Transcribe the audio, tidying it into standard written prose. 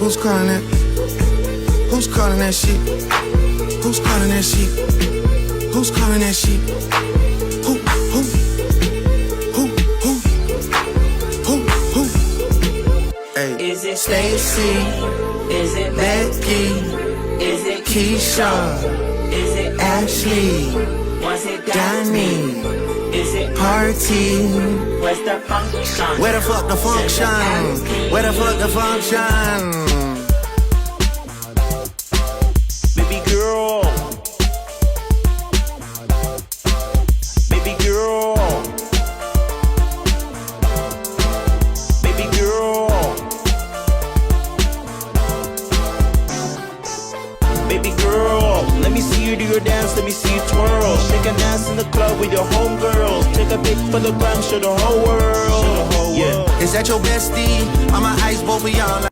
Who's calling that? Who's calling that shit? Who's calling that shit? Who's calling that shit? Who? Hey. Is it Stacy? Is it Becky? Is it Keisha? Is it Ashley? Was it Danny? Is it Party? Where's the function? Where the fuck the function? Where the fuck the function? Baby girl. Baby girl. Baby girl. Baby girl, let me see you do your dance, let me see you twirl. Shake an ass in the club with your homegirls. Take a pic for the gram, show the whole world. Yeah. Is that your bestie? I'm an ice boat for y'all.